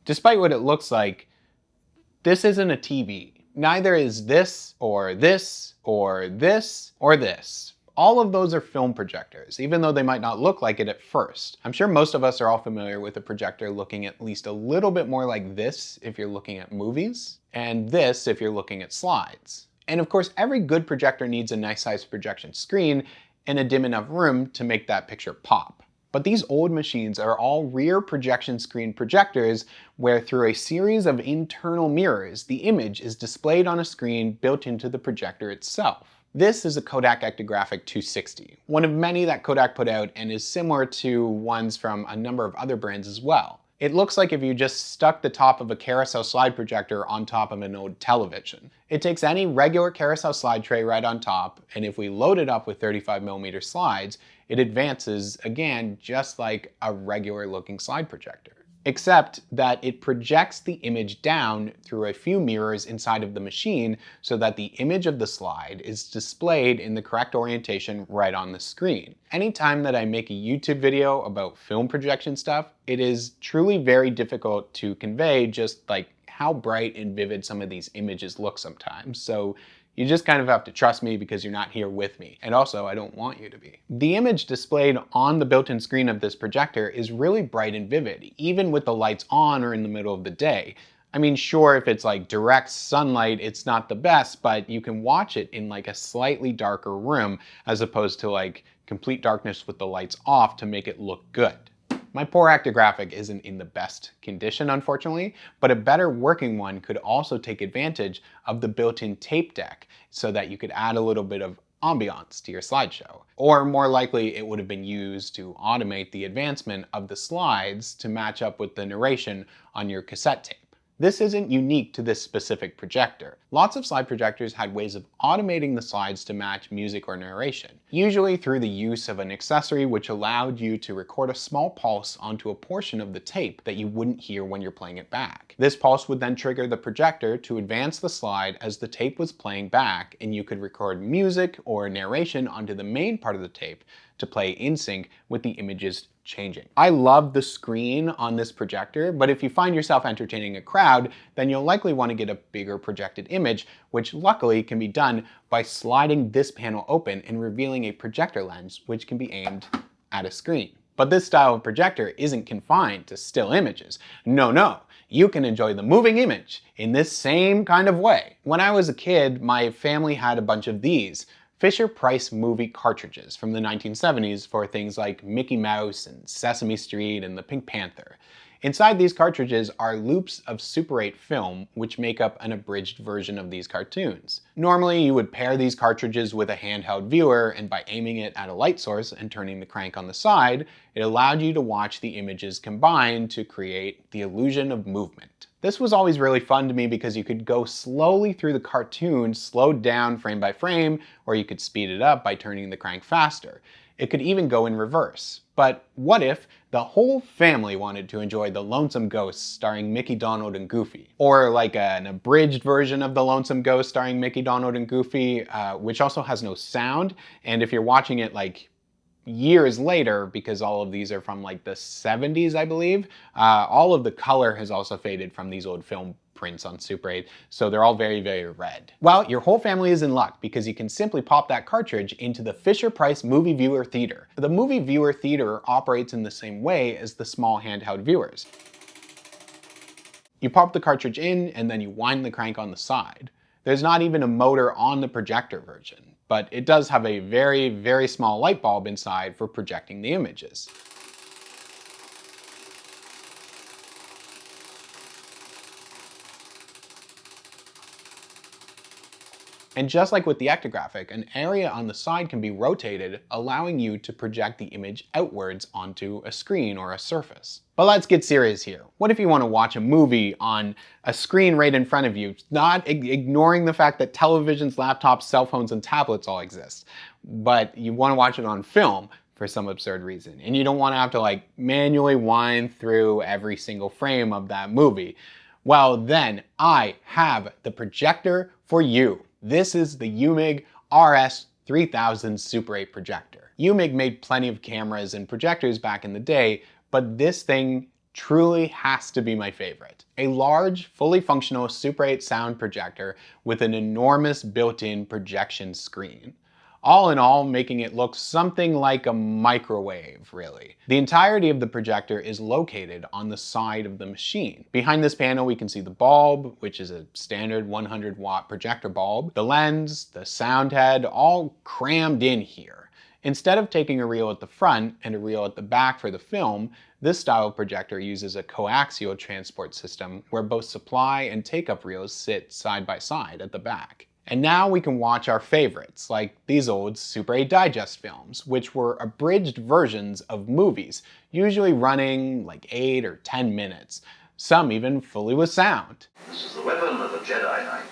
Despite what it looks like, this isn't a TV. Neither is this, or this, or this, or this. All of those are film projectors, even though they might not look like it at first. I'm sure most of us are all familiar with a projector looking at least a little bit more like this if you're looking at movies, and this if you're looking at slides. And of course, every good projector needs a nice sized projection screen and a dim enough room to make that picture pop. But these old machines are all rear projection screen projectors where through a series of internal mirrors, the image is displayed on a screen built into the projector itself. This is a Kodak Ectographic 260, one of many that Kodak put out and is similar to ones from a number of other brands as well. It looks like if you just stuck the top of a carousel slide projector on top of an old television. It takes any regular carousel slide tray right on top, and if we load it up with 35mm slides, it advances, again, just like a regular looking slide projector. Except that it projects the image down through a few mirrors inside of the machine so that the image of the slide is displayed in the correct orientation right on the screen. Anytime that I make a YouTube video about film projection stuff, it is truly very difficult to convey just like how bright and vivid some of these images look sometimes. So you just kind of have to trust me because you're not here with me. And also, I don't want you to be. The image displayed on the built-in screen of this projector is really bright and vivid, even with the lights on or in the middle of the day. I mean, sure, if it's like direct sunlight, it's not the best, but you can watch it in like a slightly darker room as opposed to like complete darkness with the lights off to make it look good. My poor Ectographic isn't in the best condition, unfortunately, but a better working one could also take advantage of the built-in tape deck so that you could add a little bit of ambiance to your slideshow. Or more likely, it would have been used to automate the advancement of the slides to match up with the narration on your cassette tape. This isn't unique to this specific projector. Lots of slide projectors had ways of automating the slides to match music or narration, usually through the use of an accessory which allowed you to record a small pulse onto a portion of the tape that you wouldn't hear when you're playing it back. This pulse would then trigger the projector to advance the slide as the tape was playing back, and you could record music or narration onto the main part of the tape to play in sync with the images changing. I love the screen on this projector, but if you find yourself entertaining a crowd, then you'll likely want to get a bigger projected image, which luckily can be done by sliding this panel open and revealing a projector lens, which can be aimed at a screen. But this style of projector isn't confined to still images. No, you can enjoy the moving image in this same kind of way. When I was a kid, my family had a bunch of these Fisher-Price movie cartridges from the 1970s for things like Mickey Mouse and Sesame Street and the Pink Panther. Inside these cartridges are loops of Super 8 film, which make up an abridged version of these cartoons. Normally, you would pair these cartridges with a handheld viewer, and by aiming it at a light source and turning the crank on the side, it allowed you to watch the images combine to create the illusion of movement. This was always really fun to me because you could go slowly through the cartoon, slowed down frame by frame, or you could speed it up by turning the crank faster. It could even go in reverse. But what if the whole family wanted to enjoy The Lonesome Ghost starring Mickey, Donald, and Goofy? Or like an abridged version of The Lonesome Ghost starring Mickey, Donald, and Goofy, which also has no sound, and if you're watching it like years later, because all of these are from like the 70s, I believe, all of the color has also faded from these old film prints on Super 8, so they're all very, very red. Well, your whole family is in luck because you can simply pop that cartridge into the Fisher-Price Movie Viewer Theater. The Movie Viewer Theater operates in the same way as the small handheld viewers. You pop the cartridge in and then you wind the crank on the side. There's not even a motor on the projector version, but it does have a very, very small light bulb inside for projecting the images. And just like with the Ectographic, an area on the side can be rotated, allowing you to project the image outwards onto a screen or a surface. But let's get serious here. What if you want to watch a movie on a screen right in front of you, not ignoring the fact that televisions, laptops, cell phones, and tablets all exist, but you want to watch it on film for some absurd reason, and you don't want to have to like manually wind through every single frame of that movie? Well, then I have the projector for you. This is the UMIG RS3000 Super 8 projector. UMIG made plenty of cameras and projectors back in the day, but this thing truly has to be my favorite. A large, fully functional Super 8 sound projector with an enormous built-in projection screen. All in all, making it look something like a microwave, really. The entirety of the projector is located on the side of the machine. Behind this panel, we can see the bulb, which is a standard 100-watt projector bulb, the lens, the sound head, all crammed in here. Instead of taking a reel at the front and a reel at the back for the film, this style of projector uses a coaxial transport system where both supply and take-up reels sit side by side at the back. And now we can watch our favorites, like these old Super 8 Digest films, which were abridged versions of movies, usually running like 8 or 10 minutes, some even fully with sound. This is the weapon of a Jedi Knight.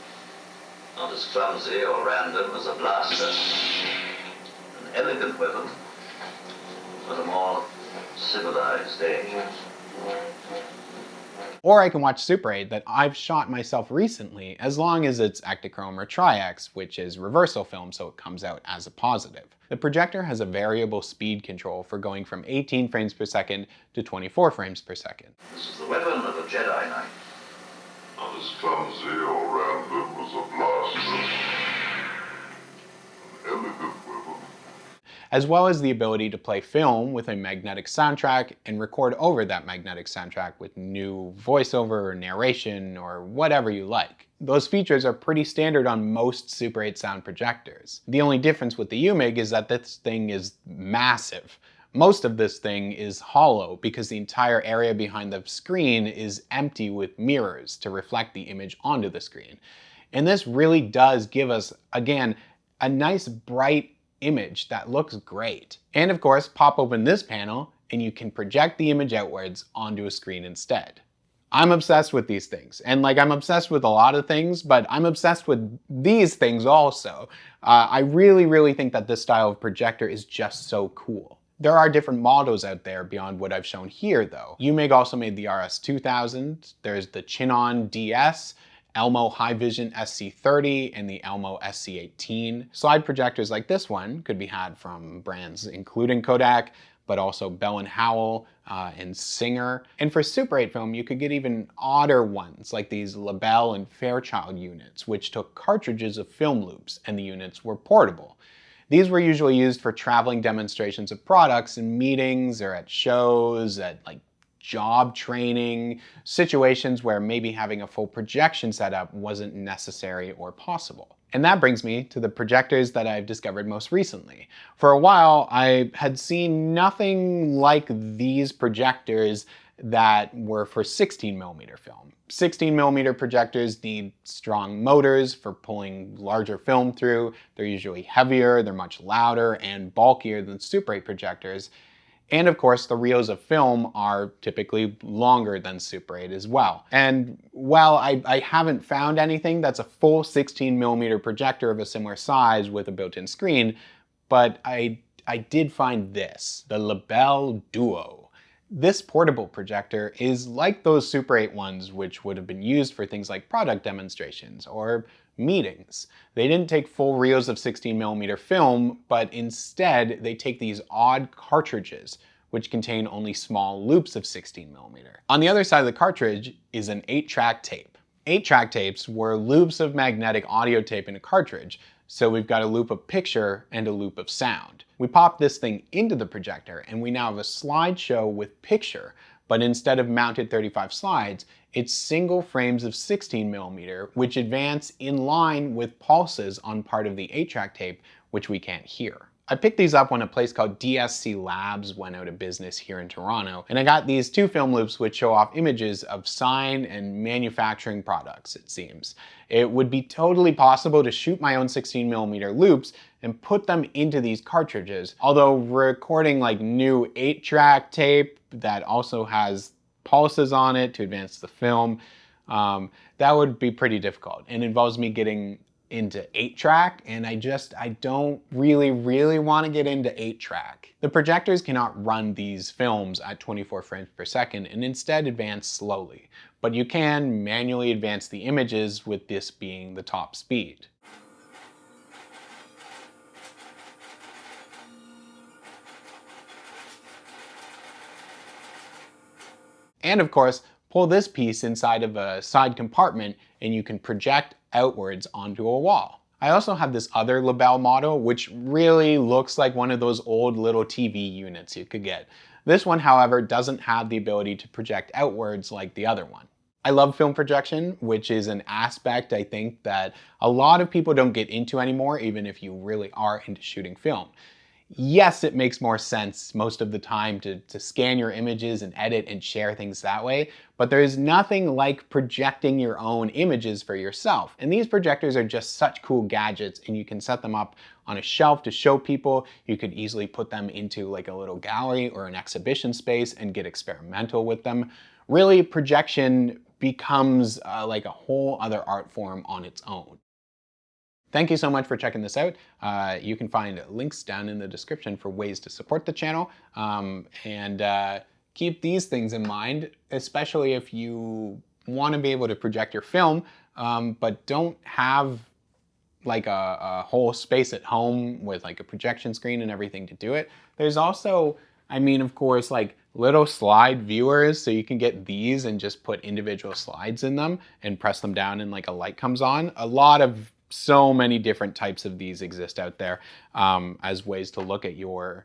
Not as clumsy or random as a blaster. An elegant weapon, but a more civilized age. Or I can watch Super 8 that I've shot myself recently, as long as it's Ektachrome or Tri-X, which is reversal film, so it comes out as a positive. The projector has a variable speed control for going from 18 frames per second to 24 frames per second. This is the weapon of a Jedi Knight. Not as clumsy or random as a blaster. An elegant weapon. As well as the ability to play film with a magnetic soundtrack and record over that magnetic soundtrack with new voiceover or narration or whatever you like. Those features are pretty standard on most Super 8 sound projectors. The only difference with the UMIG is that this thing is massive. Most of this thing is hollow because the entire area behind the screen is empty with mirrors to reflect the image onto the screen. And this really does give us, again, a nice bright image that looks great. And of course, pop open this panel and you can project the image outwards onto a screen instead. I'm obsessed with these things, and I'm obsessed with a lot of things, but I'm obsessed with these things also. I really think that this style of projector is just so cool. There are different models out there beyond what I've shown here though. UMIG also made the RS2000, there's the Chinon DS, Elmo High-Vision SC30, and the Elmo SC18. Slide projectors like this one could be had from brands including Kodak, but also Bell & Howell and Singer. And for Super 8 film, you could get even odder ones, like these LaBelle and Fairchild units, which took cartridges of film loops, and the units were portable. These were usually used for traveling demonstrations of products in meetings or at shows, at job training, situations where maybe having a full projection setup wasn't necessary or possible. And that brings me to the projectors that I've discovered most recently. For a while, I had seen nothing like these projectors that were for 16mm film. 16mm projectors need strong motors for pulling larger film through. They're usually heavier, they're much louder and bulkier than Super 8 projectors. And of course, the reels of film are typically longer than Super 8 as well. And while I haven't found anything that's a full 16mm projector of a similar size with a built-in screen, but I did find this, the LaBelle Duo. This portable projector is like those Super 8 ones, which would have been used for things like product demonstrations or meetings. They didn't take full reels of 16mm film, but instead they take these odd cartridges, which contain only small loops of 16mm. On the other side of the cartridge is an 8-track tape. 8-track tapes were loops of magnetic audio tape in a cartridge, so we've got a loop of picture and a loop of sound. We pop this thing into the projector and we now have a slideshow with picture, but instead of mounted 35 slides, it's single frames of 16mm, which advance in line with pulses on part of the 8-track tape, which we can't hear. I picked these up when a place called DSC Labs went out of business here in Toronto, and I got these 2 film loops which show off images of sign and manufacturing products, it seems. It would be totally possible to shoot my own 16mm loops and put them into these cartridges, although recording new 8-track tape that also has pulses on it to advance the film, that would be pretty difficult and involves me getting into 8-track, and I don't really want to get into 8-track. The projectors cannot run these films at 24 frames per second and instead advance slowly, but you can manually advance the images with this being the top speed. And of course, pull this piece inside of a side compartment and you can project outwards onto a wall. I also have this other Lebel model, which really looks like one of those old little TV units you could get. This one, however, doesn't have the ability to project outwards like the other one. I love film projection, which is an aspect I think that a lot of people don't get into anymore, even if you really are into shooting film. Yes, it makes more sense most of the time to scan your images and edit and share things that way, but there is nothing like projecting your own images for yourself. And these projectors are just such cool gadgets, and you can set them up on a shelf to show people. You could easily put them into like a little gallery or an exhibition space and get experimental with them. Really, projection becomes like a whole other art form on its own. Thank you so much for checking this out. You can find links down in the description for ways to support the channel. And keep these things in mind, especially if you want to be able to project your film, but don't have like a whole space at home with like a projection screen and everything to do it. There's also, I mean, of course, like little slide viewers, so you can get these and just put individual slides in them and press them down and like a light comes on. So many different types of these exist out there as ways to look at your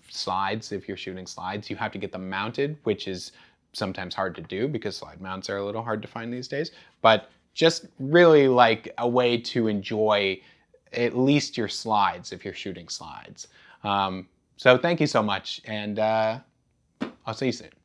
slides. If you're shooting slides, you have to get them mounted, which is sometimes hard to do because slide mounts are a little hard to find these days. But just really like a way to enjoy at least your slides if you're shooting slides. So thank you so much, and I'll see you soon.